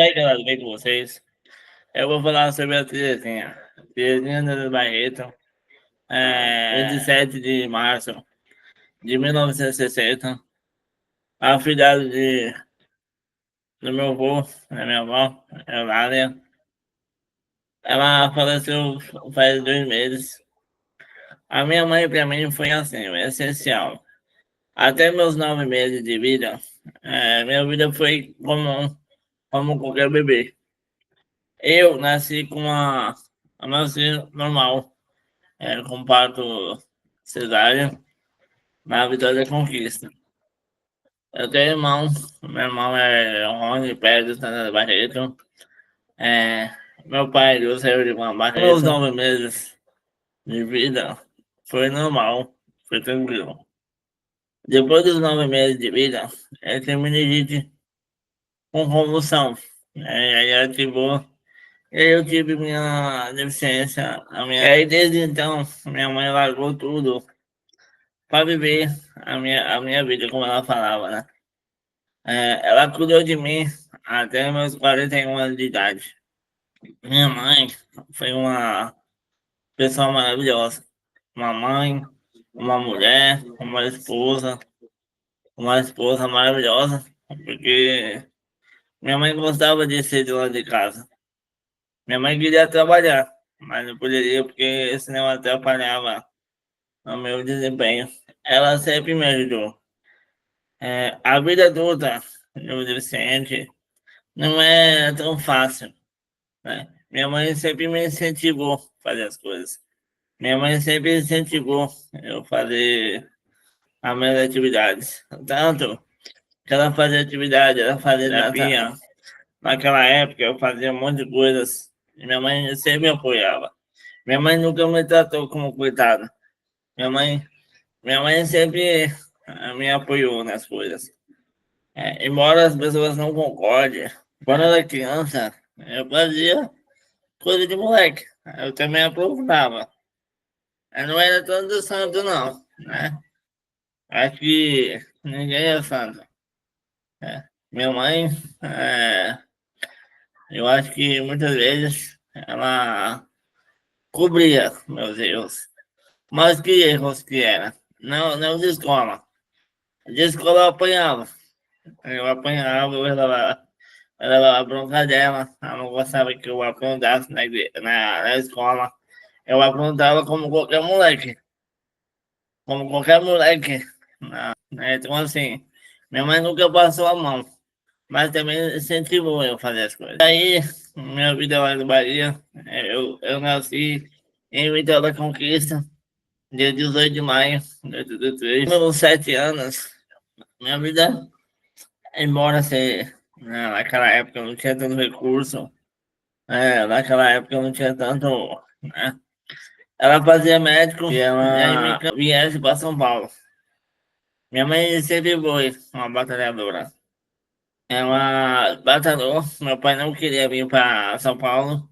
E aí, galera, tudo bem com vocês? Eu vou falar sobre a Terezinha. Terezinha do Barreto, 27 de março de 1960, afilhado do meu avô, da minha avó, Eulália. Ela faleceu faz 2 meses. A minha mãe, para mim, foi assim, essencial. Até meus 9 meses de vida, minha vida foi como qualquer bebê. Eu nasci eu nasci normal, com parto cesárea na Vitória da Conquista. Eu tenho irmão, meu irmão é Rony Pérez Santana Barreto. É, meu pai, Deus saiu de uma Barreto. Meus 9 meses de vida foi normal, foi tranquilo. Depois dos 9 meses de vida, ele tem meningite com convulsão. Aí ativou. Eu tive minha deficiência. E aí, desde então, minha mãe largou tudo para viver a minha vida, como ela falava, né? Ela cuidou de mim até meus 41 anos de idade. Minha mãe foi uma pessoa maravilhosa. Uma mãe, uma mulher, uma esposa maravilhosa, porque minha mãe gostava de ser de lá de casa. Minha mãe queria trabalhar, mas não poderia porque senão atrapalhava o meu desempenho. Ela sempre me ajudou. A vida adulta do deficiente não é tão fácil, né? Minha mãe sempre me incentivou a fazer as coisas. Minha mãe sempre incentivou eu fazer as minhas atividades. Tanto que ela fazia atividade, ela fazia terapia. Naquela época eu fazia um monte de coisas e minha mãe sempre me apoiava. Minha mãe nunca me tratou como coitada. Minha mãe, minha mãe sempre me apoiou nas coisas. Embora as pessoas não concordem, quando eu era criança, eu fazia coisa de moleque. Eu também aprontava. Eu não era tanto santo, não, né? Acho que ninguém é santo. Minha mãe, é, eu acho que muitas vezes ela cobria meus erros. Mas que erros que era? Não, não de escola. De escola eu apanhava. Eu apanhava, eu levava a bronca dela. Ela não gostava que eu aprontasse na escola. Eu aprontava como qualquer moleque. Como qualquer moleque. Né? Então, assim, minha mãe nunca passou a mão. Mas também incentivou eu a fazer as coisas. Aí, minha vida lá no Bahia, eu nasci em Vitória da Conquista, dia 18 de maio de 83. Meus 7 anos, minha vida, embora ser, né, naquela época eu não tinha tanto recurso, naquela época eu não tinha tanto, né? Ela fazia médico e aí me viesse para São Paulo. Minha mãe sempre foi uma batalhadora. Ela batalhou, meu pai não queria vir para São Paulo,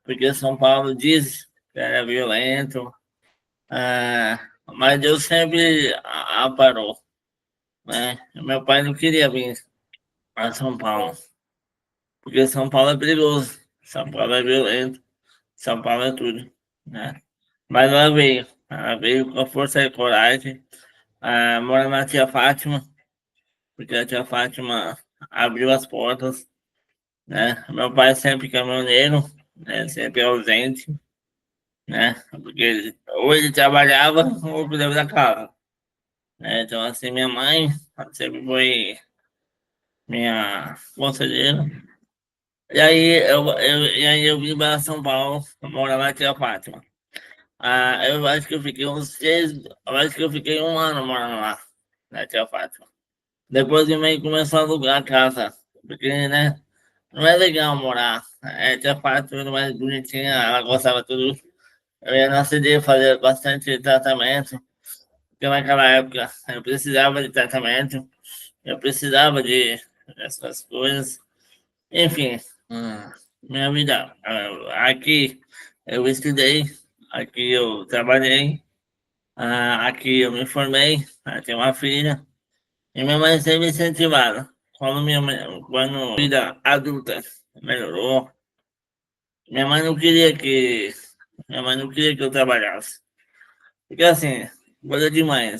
porque São Paulo diz que era violento, mas Deus sempre a parou, né? Meu pai não queria vir para São Paulo, porque São Paulo é perigoso, São Paulo é violento, São Paulo é tudo, né? Mas ela veio com força e coragem, mora na tia Fátima, porque a tia Fátima abriu as portas, né? Meu pai é sempre caminhoneiro, né? Sempre ausente, né? Porque ou ele trabalhava ou cuidava da casa, né? Então, assim, minha mãe sempre foi minha conselheira. E aí eu vim para São Paulo, morar lá tia Fátima. Eu acho que eu fiquei eu acho que eu fiquei um ano morando lá, na tia Fátima. Depois de meio começou a alugar a casa, porque, né? Não é legal morar. Tia Fátima era mais bonitinha, ela gostava tudo. Eu ia na CD fazer bastante tratamento, porque naquela época eu precisava de tratamento, eu precisava de essas coisas. Enfim, minha vida. Aqui eu estudei, aqui eu trabalhei, aqui eu me formei, tenho uma filha, e minha mãe sempre incentivava. Quando vida adulta. melhorou. Minha mãe não queria que, minha mãe não queria que eu trabalhasse. Porque assim, coisa de mãe,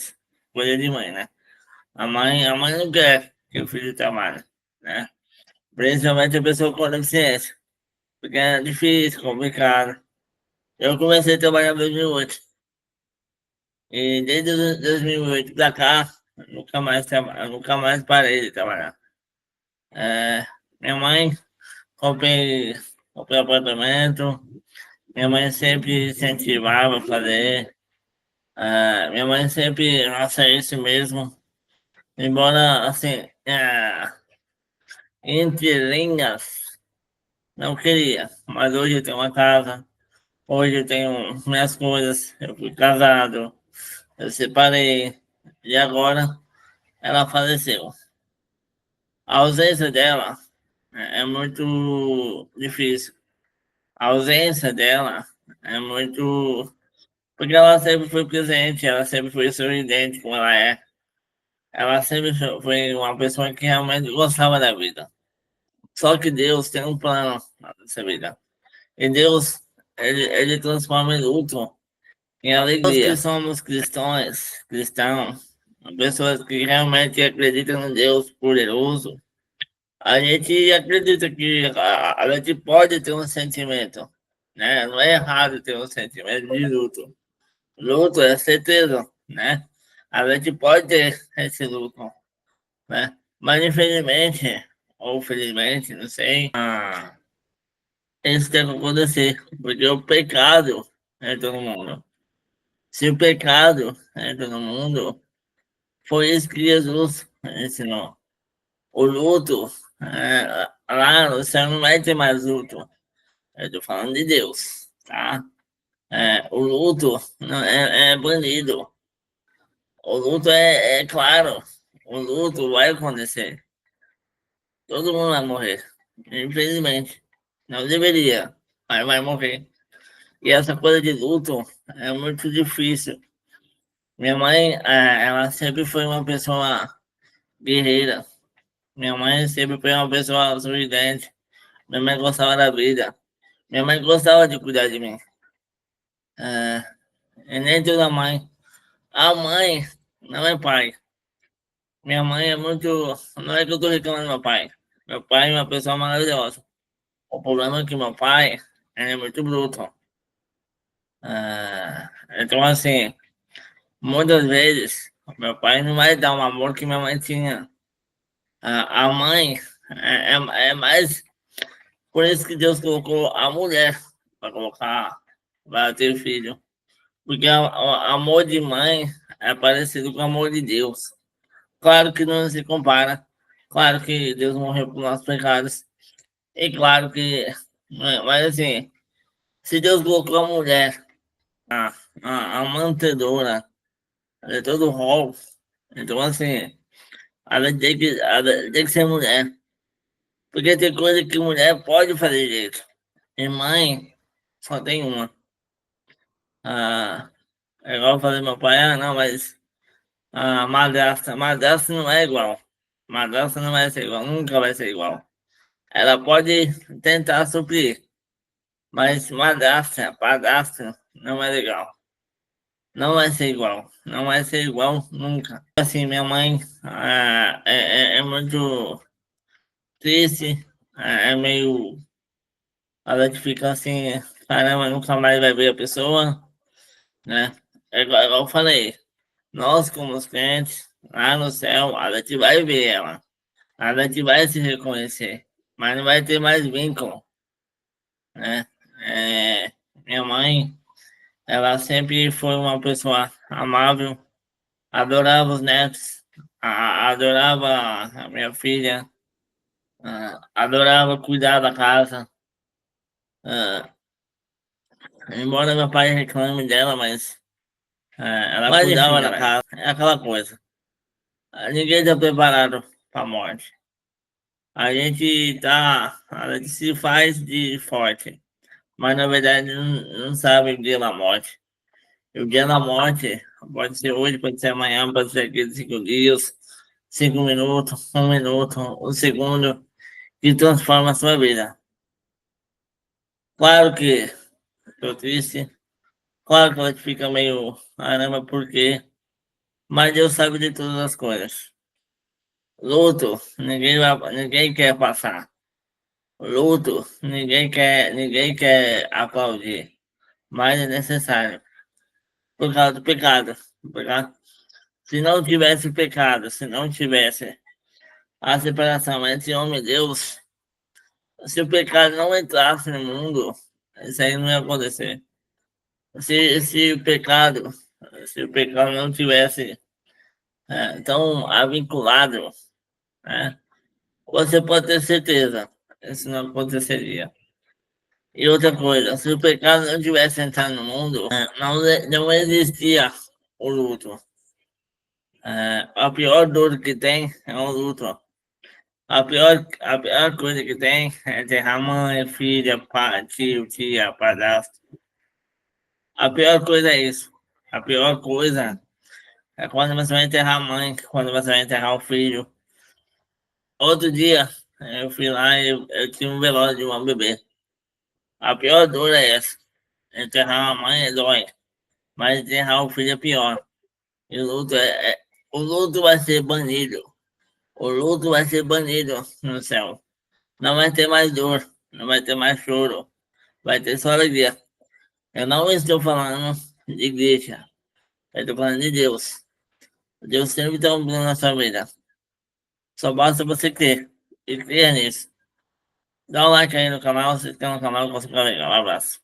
né? A mãe não quer que o filho trabalhe, né? Principalmente a pessoa com deficiência. Porque é difícil, complicado. Eu comecei a trabalhar em 2008. E desde 2008 pra cá, nunca mais parei de trabalhar. É, minha mãe, comprei, comprei apartamento, minha mãe sempre incentivava a fazer. Minha mãe sempre acha isso mesmo. Embora, assim, entre linhas, não queria. Mas hoje eu tenho uma casa, hoje eu tenho minhas coisas, eu fui casado, eu separei, e agora ela faleceu. A ausência dela é muito difícil. A ausência dela é muito. Porque ela sempre foi presente, ela sempre foi sorridente como ela é. Ela sempre foi uma pessoa que realmente gostava da vida. Só que Deus tem um plano nessa vida. E Deus, ele transforma em luto em alegria. Nós que somos cristãos, pessoas que realmente acreditam em Deus poderoso, a gente acredita que a gente pode ter um sentimento, né? Não é errado ter um sentimento de luto. Luto é certeza, né? A gente pode ter esse luto, né? Mas infelizmente, ou felizmente, não sei, isso tem que acontecer, porque o pecado entra no mundo. Se o pecado entra no mundo, foi isso que Jesus ensinou. O luto, lá no céu não vai ter mais luto. Eu tô falando de Deus, tá? O luto não, é banido. O luto é claro. O luto vai acontecer. Todo mundo vai morrer. Infelizmente. Não deveria, mas vai morrer. E essa coisa de luto é muito difícil. Minha mãe, ela sempre foi uma pessoa guerreira. Minha mãe sempre foi uma pessoa sorridente. Minha mãe gostava da vida. Minha mãe gostava de cuidar de mim. É, e nem toda mãe. A mãe não é pai. Minha mãe é muito. Não é que eu tô reclamando do meu pai. Meu pai é uma pessoa maravilhosa. O problema é que meu pai é muito bruto. Então, assim, muitas vezes, meu pai não vai dar o amor que minha mãe tinha. A mãe é mais. Por isso que Deus colocou a mulher para colocar, para ter filho. Porque o amor de mãe é parecido com o amor de Deus. Claro que não se compara. Claro que Deus morreu por nossos pecados. E claro que. Mas assim, se Deus colocou a mulher, a mantedora, de todo o rol, então assim, ela tem que ser mulher. Porque tem coisa que mulher pode fazer direito. E mãe só tem uma. Ah, é igual eu falei meu pai, não, mas a madrasta não é igual. Madrasta não vai ser igual, nunca vai ser igual. Ela pode tentar suprir, mas madrasta, padrasto, não é legal. Não vai ser igual. Não vai ser igual nunca. Assim, minha mãe é muito triste. É meio. A gente fica assim, caramba, nunca mais vai ver a pessoa, né? Igual eu falei, nós como os crentes, lá no céu, a gente vai ver ela. A gente vai se reconhecer. Mas não vai ter mais vínculo, né? Minha mãe, ela sempre foi uma pessoa amável, adorava os netos, adorava a minha filha, adorava cuidar da casa. ah, Embora meu pai reclame dela, mas ela cuidava da casa. É aquela coisa. Ninguém está preparado para a morte. A gente se faz de forte, mas na verdade não sabe o dia da morte. E o dia da morte pode ser hoje, pode ser amanhã, pode ser aqui 5 dias, 5 minutos, 1 minuto, 1 segundo, que transforma a sua vida. Claro que estou triste, claro que a gente fica meio, caramba, por quê? Mas Deus sabe de todas as coisas. Luto, ninguém quer passar. Luto, ninguém quer aplaudir. Mas é necessário. Por causa do pecado. Pecado. Se não tivesse pecado, se não tivesse a separação entre homem e Deus, se o pecado não entrasse no mundo, isso aí não ia acontecer. Se o pecado, se o pecado não tivesse tão vinculado, né, você pode ter certeza, isso não aconteceria. E outra coisa, se o pecado não tivesse entrado no mundo, não existia o luto. A pior dor que tem é o luto. A pior coisa que tem é enterrar mãe, filha, pai, tio, tia, padrasto. A pior coisa é isso. A pior coisa é quando você vai enterrar a mãe, quando você vai enterrar o filho. Outro dia, eu fui lá e eu tinha um velório de uma bebê. A pior dor é essa. Enterrar a mãe dói, mas enterrar o filho é pior. E o luto vai ser banido. O luto vai ser banido no céu. Não vai ter mais dor, não vai ter mais choro, vai ter só alegria. Eu não estou falando de igreja, eu estou falando de Deus. Deus sempre tem um plano na sua vida. Só basta você crer e crer nisso. Dá um like aí no canal, se inscreva no canal que você fica legal. Um abraço.